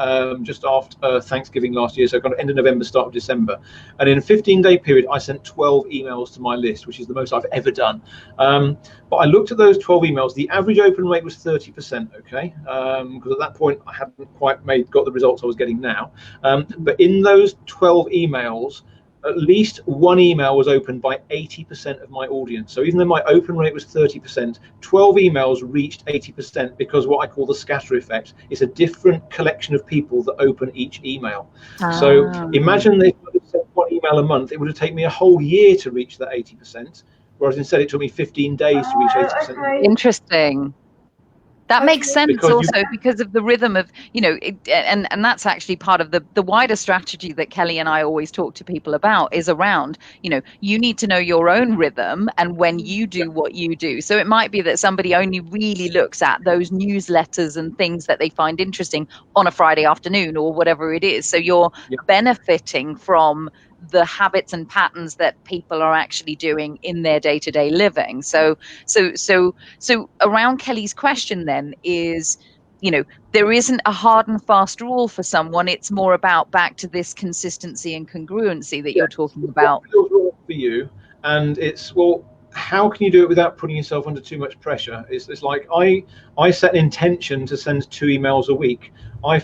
just after Thanksgiving last year, so kind of end of November, start of December. And in a 15-day period, I sent 12 emails to my list, which is the most I've ever done. But I looked at those 12 emails. The average open rate was 30%, okay? Because at that point, I hadn't quite got the results I was getting now. But in those 12 emails, at least one email was opened by 80% of my audience. So even though my open rate was 30%, 12 emails reached 80%, because what I call the scatter effect is a different collection of people that open each email. So imagine they would have sent one email a month, it would have taken me a whole year to reach that 80%, whereas instead it took me 15 days to reach 80%. Interesting. That makes sense Because also because of the rhythm of, and that's actually part of the wider strategy that Kelly and I always talk to people about is around, you need to know your own rhythm and when you do what you do. So it might be that somebody only really looks at those newsletters and things that they find interesting on a Friday afternoon or whatever it is. So you're benefiting from the habits and patterns that people are actually doing in their day-to-day living. So around Kelly's question then is, there isn't a hard and fast rule for someone. It's more about back to this consistency and congruency that you're talking about. What feels right for you, and it's, well, how can you do it without putting yourself under too much pressure? It's like I set an intention to send 2 emails a week. I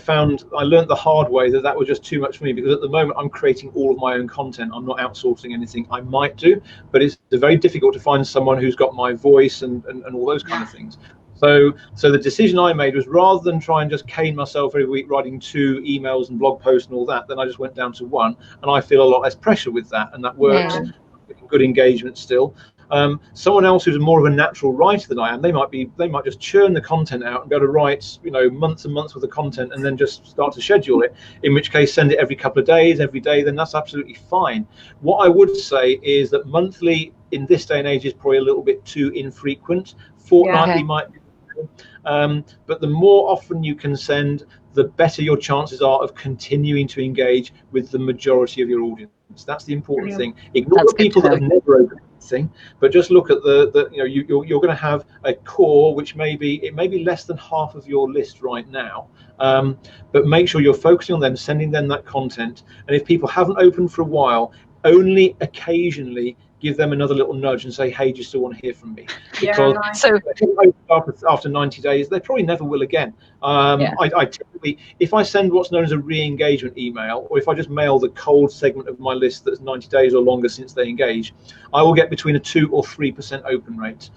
learned the hard way that was just too much for me, because at the moment I'm creating all of my own content. I'm not outsourcing anything. I might do, but it's very difficult to find someone who's got my voice and all those kind of things. So the decision I made was, rather than try and just cane myself every week writing 2 emails and blog posts and all that, then I just went down to 1, and I feel a lot less pressure with that, and that works. Good engagement still. Someone else who's more of a natural writer than I am, they might just churn the content out and go to write, months and months worth of content and then just start to schedule it, in which case send it every couple of days, every day, then that's absolutely fine. What I would say is that monthly in this day and age is probably a little bit too infrequent. Fortnightly might be, but the more often you can send, the better your chances are of continuing to engage with the majority of your audience. That's the important thing. Ignore the people that have never opened anything, but just look at you're going to have a core which may be less than half of your list right now, but make sure you're focusing on them, sending them that content. And if people haven't opened for a while, only occasionally give them another little nudge and say, hey, do you still want to hear from me? Because after 90 days, they probably never will again. I typically, if I send what's known as a re-engagement email, or if I just mail the cold segment of my list that's 90 days or longer since they engage, I will get between a 2 or 3% open rate.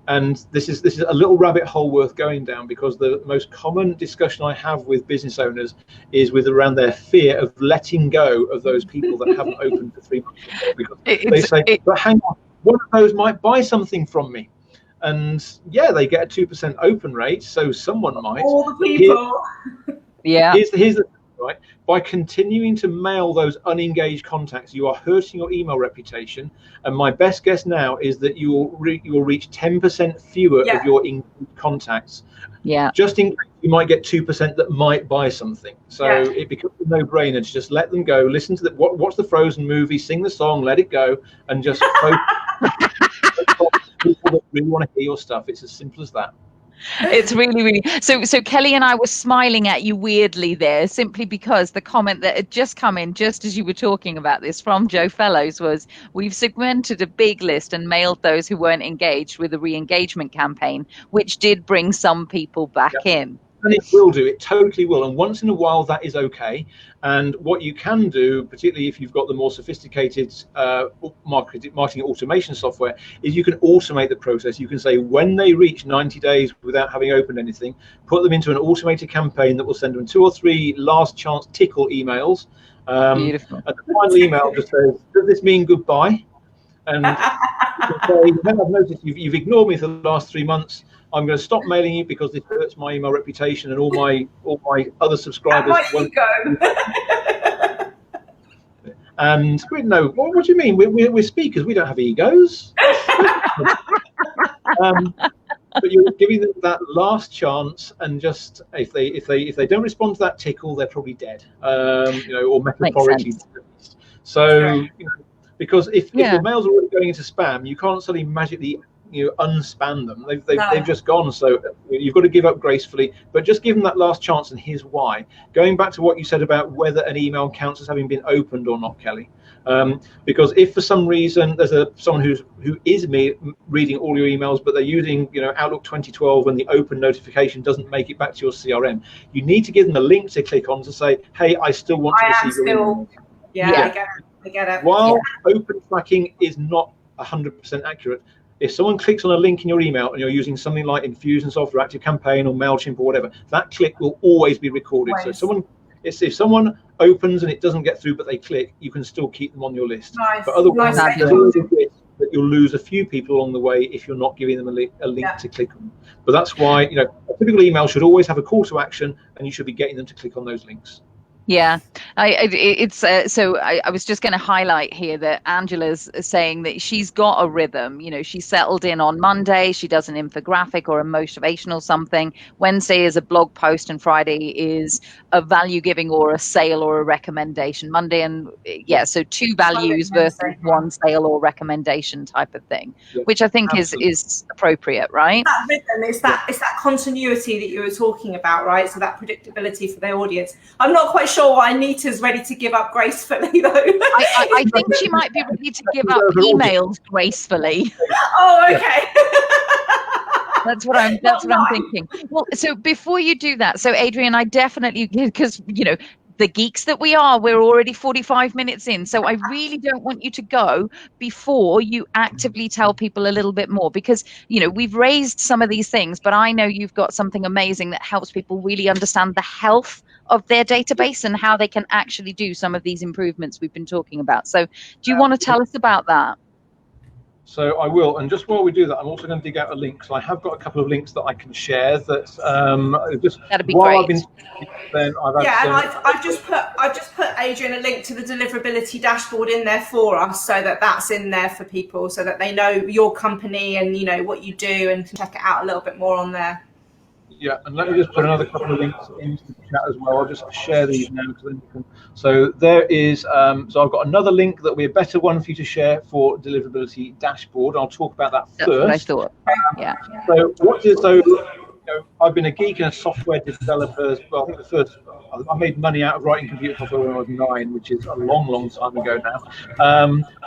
And this is a little rabbit hole worth going down, because the most common discussion I have with business owners is around their fear of letting go of those people that haven't opened for 3 months, because they say, but hang on, one of those might buy something from me. And they get a 2% open rate, so someone might. All the people. Here's the right. By continuing to mail those unengaged contacts, you are hurting your email reputation. And my best guess now is that you will reach 10% fewer of your engaged contacts. Just in case you might get 2% that might buy something. So it becomes a no-brainer to just let them go, listen to watch the Frozen movie, sing the song, let it go, and just focus. People that really want to hear your stuff. It's as simple as that. It's really, really so Kelly and I were smiling at you weirdly there, simply because the comment that had just come in just as you were talking about this from Joe Fellows was, we've segmented a big list and mailed those who weren't engaged with a re-engagement campaign, which did bring some people back in. And it will do, it totally will. And once in a while, that is okay. And what you can do, particularly if you've got the more sophisticated marketing automation software, is you can automate the process. You can say, when they reach 90 days without having opened anything, put them into an automated campaign that will send them 2 or 3 last chance tickle emails. Beautiful. And the final email just says, does this mean goodbye? And you can say, when I've noticed you've ignored me for the last 3 months, I'm going to stop mailing you because this hurts my email reputation, and all my other subscribers won't go. And no, what do you mean? We're speakers. We don't have egos. But you're giving them that last chance, and just if they don't respond to that tickle, they're probably dead. Or metaphorically. So because if the mails are already going into spam, you can't suddenly magically unspam them. They've just gone. So you've got to give up gracefully, but just give them that last chance. And here's why. Going back to what you said about whether an email counts as having been opened or not, Kelly. Because if for some reason there's someone who is reading all your emails, but they're using Outlook 2012 and the open notification doesn't make it back to your CRM, you need to give them a link to click on to say, hey, I still want to receive your email. I get it. While open tracking is not 100% accurate, if someone clicks on a link in your email and you're using something like Infusionsoft or ActiveCampaign or MailChimp or whatever, that click will always be recorded. So if someone opens and it doesn't get through but they click, you can still keep them on your list. But otherwise, there's always a risk that you'll lose a few people along the way if you're not giving them a link to click on. But that's why, you know, a typical email should always have a call to action, and you should be getting them to click on those links. Yeah, I was just going to highlight here that Angela's saying that she's got a rhythm. You know, she settled in on Monday. She does an infographic or a motivational something. Wednesday is a blog post, and Friday is a value giving or a sale or a recommendation. Monday and so 2 values versus 1 sale or recommendation type of thing, which I think is appropriate, right? That rhythm, it's that continuity that you were talking about, right? So that predictability for the audience. I'm not quite sure why Anita's ready to give up gracefully, though. I think she might be ready to give up emails gracefully. Oh, okay. That's what I'm thinking. Well, so before you do that, so Adrian, I definitely, because, you know, the geeks that we are, we're already 45 minutes in. So I really don't want you to go before you actively tell people a little bit more, because, you know, we've raised some of these things, but I know you've got something amazing that helps people really understand the health of their database and how they can actually do some of these improvements we've been talking about. So do you want to tell us about that? So I will, and just while we do that, I'm also going to dig out a link. So I have got a couple of links that I can share. That that'd be great. I've just put Adrian a link to the deliverability dashboard in there for us, so that's in there for people, so that they know your company and, you know, what you do, and can check it out a little bit more on there. Yeah, and let me just put another couple of links into the chat as well. I'll just share these now. So there is, so I've got another link that will be a better one for you to share for deliverability dashboard. I'll talk about that first. That's what I thought. So you know, I've been a geek and a software developer. Well, I think I made money out of writing computer software when I was 9, which is a long time ago now.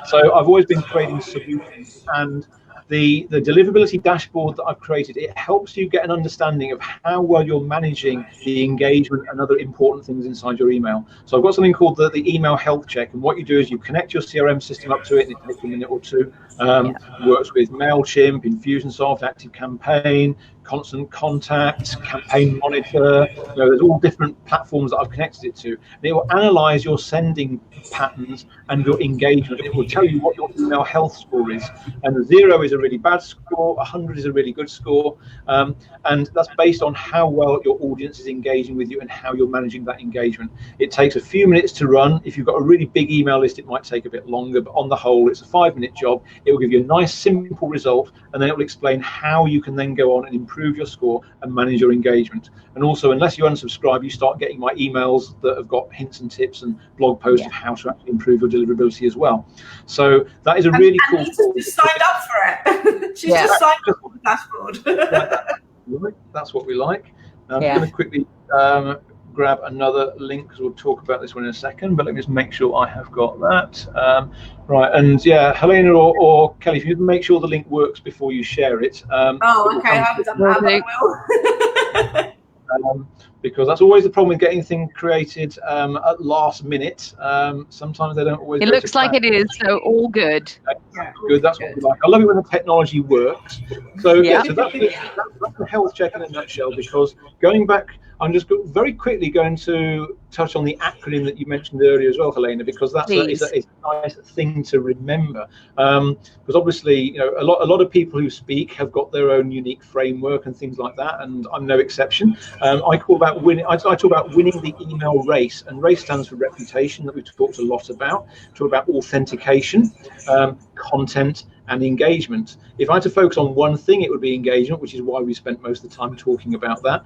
So I've always been creating solutions, and the deliverability dashboard that I've created, it helps you get an understanding of how well you're managing the engagement and other important things inside your email. So I've got something called the email health check, and what you do is you connect your CRM system up to it, and it takes a minute or two. Works with MailChimp, Infusionsoft, ActiveCampaign, Constant Contact, Campaign Monitor. You know, there's all different platforms that I've connected it to. And it will analyze your sending patterns and your engagement. It will tell you what your email health score is. And 0 is a really bad score, 100 is a really good score. And that's based on how well your audience is engaging with you and how you're managing that engagement. It takes a few minutes to run. If you've got a really big email list, it might take a bit longer, but on the whole, it's a 5-minute job. It will give you a nice, simple result, and then it will explain how you can then go on and improve your score and manage your engagement. And also, unless you unsubscribe, you start getting my emails that have got hints and tips and blog posts of how to actually improve your deliverability as well. So that is a really cool. And just signed up for it. She's just signed up for the dashboard. That's what we like. I'm going to quickly grab another link, because we'll talk about this one in a second, but let me just make sure I have got that. Right, and Helena or Kelly, if you can make sure the link works before you share it. Okay, I haven't done that, but I will. Because that's always the problem with getting things created at last minute. Sometimes they don't always. It looks like it is, so all good. Good, that's what we like. I love it when the technology works. So so that's the health check in a nutshell. Because going back, I'm just very quickly going to touch on the acronym that you mentioned earlier as well, Helena, because that's a nice thing to remember. Because obviously, you know, a lot of people who speak have got their own unique framework and things like that, and I'm no exception. I talk about winning the email race, and race stands for reputation, that we've talked a lot about. Talk about authentication, content, and engagement. If I had to focus on one thing, it would be engagement, which is why we spent most of the time talking about that,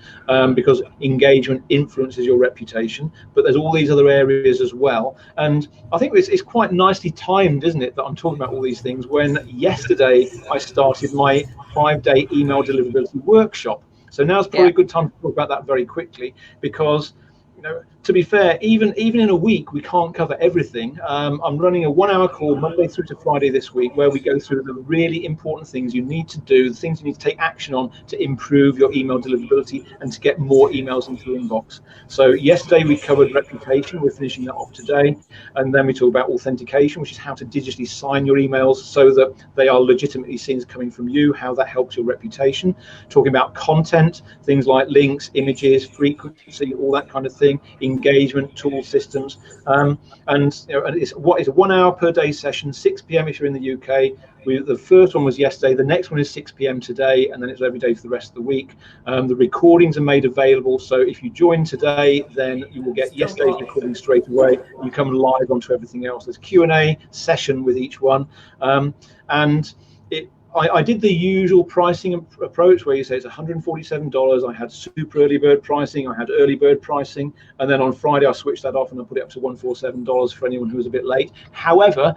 because engagement influences your reputation. But there's all these other areas as well. And I think it's quite nicely timed, isn't it, that I'm talking about all these things, when yesterday I started my 5-day email deliverability workshop. So now's probably a good time to talk about that very quickly, because, you know, to be fair, even in a week, we can't cover everything. I'm running a 1-hour call Monday through to Friday this week, where we go through the really important things you need to do, the things you need to take action on to improve your email deliverability and to get more emails into your inbox. So yesterday we covered reputation. We're finishing that off today. And then we talk about authentication, which is how to digitally sign your emails so that they are legitimately seen as coming from you, how that helps your reputation. Talking about content, things like links, images, frequency, all that kind of thing. everything, engagement, tool systems. And it's a 1 hour per day session, 6 p.m. if you're in the UK. The first one was yesterday, the next one is 6 p.m. today, and then it's every day for the rest of the week. The recordings are made available, so if you join today, then you will get yesterday's recording straight away. You come live onto everything else. There's Q&A session with each one, and I did the usual pricing approach where you say it's $147. I had super early bird pricing, I had early bird pricing, and then on Friday I switched that off and I put it up to $147 for anyone who was a bit late. However,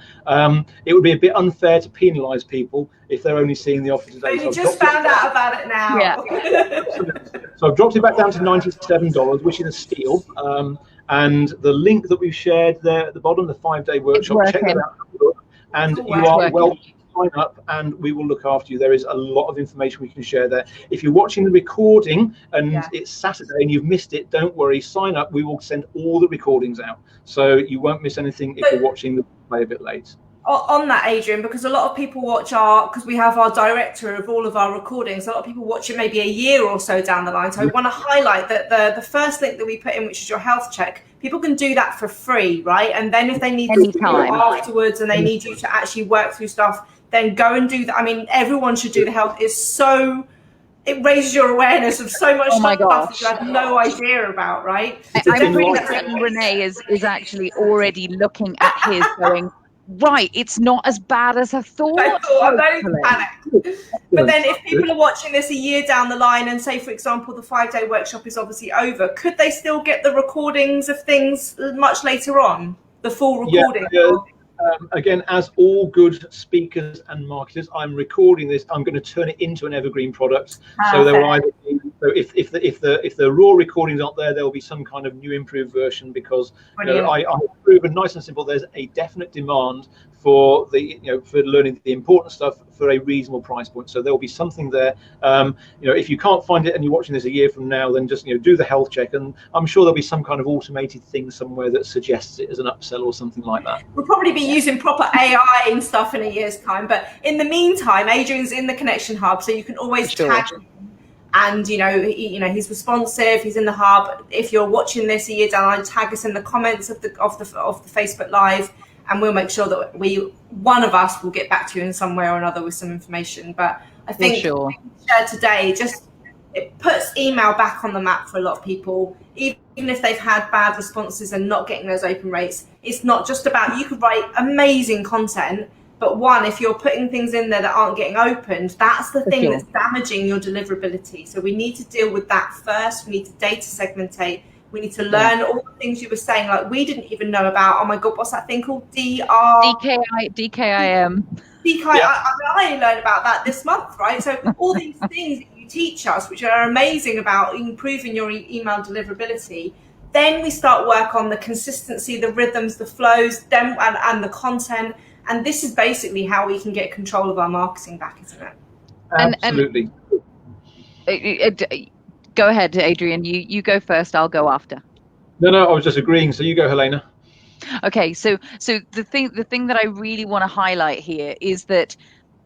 it would be a bit unfair to penalise people if they're only seeing the offer today. So you just found out about it now. Yeah. So I've dropped it back down to $97, which is a steal. And the link that we've shared there at the bottom, the 5-day workshop, check that out. And you are welcome. Sign up and we will look after you. There is a lot of information we can share there. If you're watching the recording and it's Saturday and you've missed it, don't worry, sign up. We will send all the recordings out, so you won't miss anything if you're watching the play a bit late. On that, Adrian, because a lot of people watch because we have our director of all of our recordings, a lot of people watch it maybe a year or so down the line. So I want to highlight that the first link that we put in, which is your health check, people can do that for free, right? And then if they need to do it afterwards and they need you to actually work through stuff, then go and do that. I mean, everyone should do the health. It raises your awareness of so much stuff that you had no idea about, right? So I'm pretty certain Renee is actually already looking at his going, right, it's not as bad as I thought. I'm very panicked. But then if people are watching this a year down the line and say, for example, the 5-day workshop is obviously over, could they still get the recordings of things much later on? The full recording? Again, as all good speakers and marketers, I'm recording this. I'm going to turn it into an evergreen product. So there will either be, if the raw recordings aren't there, there will be some kind of new improved version, because I have proven nice and simple. There's a definite demand for for learning the important stuff for a reasonable price point. So there will be something there. If you can't find it and you're watching this a year from now, then just do the health check, and I'm sure there'll be some kind of automated thing somewhere that suggests it as an upsell or something like that. We'll probably be using proper AI and stuff in a year's time, but in the meantime, Adrian's in the Connection Hub, so you can always tag him. And he's responsive. He's in the hub. If you're watching this a year down the line, tag us in the comments of the Facebook Live, and we'll make sure that one of us will get back to you in some way or another with some information. But I think shared today, it puts email back on the map for a lot of people, even if they've had bad responses and not getting those open rates. It's not just about, you could write amazing content, but if you're putting things in there that aren't getting opened, that's the thing that's damaging your deliverability. So we need to deal with that first. We need to data segmentate. We need to learn all the things you were saying, like we didn't even know about. Oh my God, what's that thing called? DKIM. I only learned about that this month, right? So all these things that you teach us, which are amazing about improving your email deliverability, then we start work on the consistency, the rhythms, the flows, and the content. And this is basically how we can get control of our marketing back, isn't it? Absolutely. Go ahead, Adrian. You go first. I'll go after. No, I was just agreeing. So you go, Helena. Okay. So the thing that I really want to highlight here is that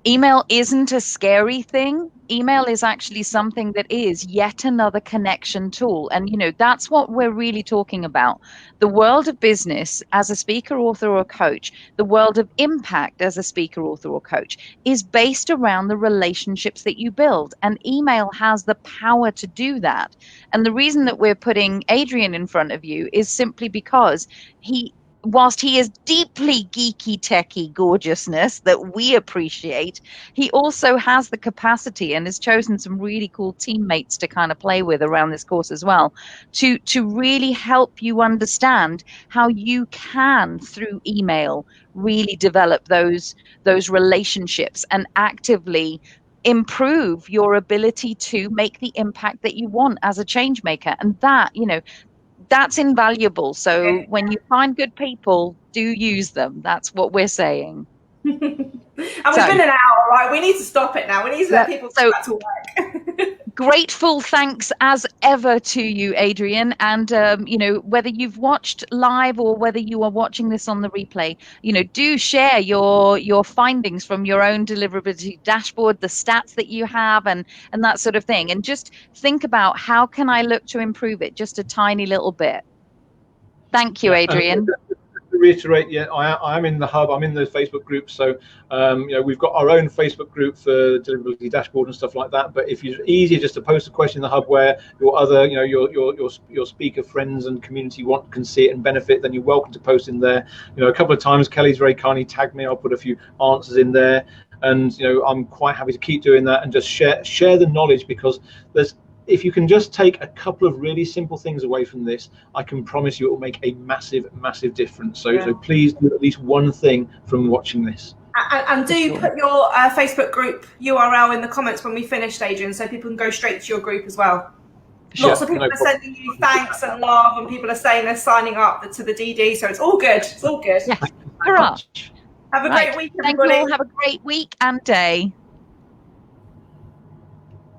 email isn't a scary thing. Email is actually something that is yet another connection tool. And, that's what we're really talking about. The world of business as a speaker, author, or coach, the world of impact as a speaker, author, or coach is based around the relationships that you build. And email has the power to do that. And the reason that we're putting Adrian in front of you is simply because whilst he is deeply geeky, techie gorgeousness that we appreciate, he also has the capacity and has chosen some really cool teammates to kind of play with around this course as well, to really help you understand how you can, through email, really develop those relationships and actively improve your ability to make the impact that you want as a change maker. And that's invaluable. So when you find good people, do use them. That's what we're saying. And we've been an hour, right? We need to stop it now. We need to let people go back to work. Grateful thanks as ever to you, Adrian. And, whether you've watched live or whether you are watching this on the replay, do share your findings from your own deliverability dashboard, the stats that you have and that sort of thing. And just think about, how can I look to improve it just a tiny little bit? Thank you, Adrian. To reiterate, I am in the hub. I'm in the Facebook group, so we've got our own Facebook group for deliverability dashboard and stuff like that. But if it's easier just to post a question in the hub where your other, your speaker friends and community can see it and benefit, then you're welcome to post in there. A couple of times Kelly's very kindly tagged me. I'll put a few answers in there, and I'm quite happy to keep doing that and just share the knowledge, because if you can just take a couple of really simple things away from this, I can promise you it will make a massive, massive difference. So please do at least one thing from watching this. And do put your Facebook group URL in the comments when we finished, Adrian, so people can go straight to your group as well. Lots of people are sending you thanks and love, and people are saying they're signing up to the DD, so it's all good. It's all good. Yeah. Hurrah. Have a great week, everybody. Thank you all. Have a great week and day.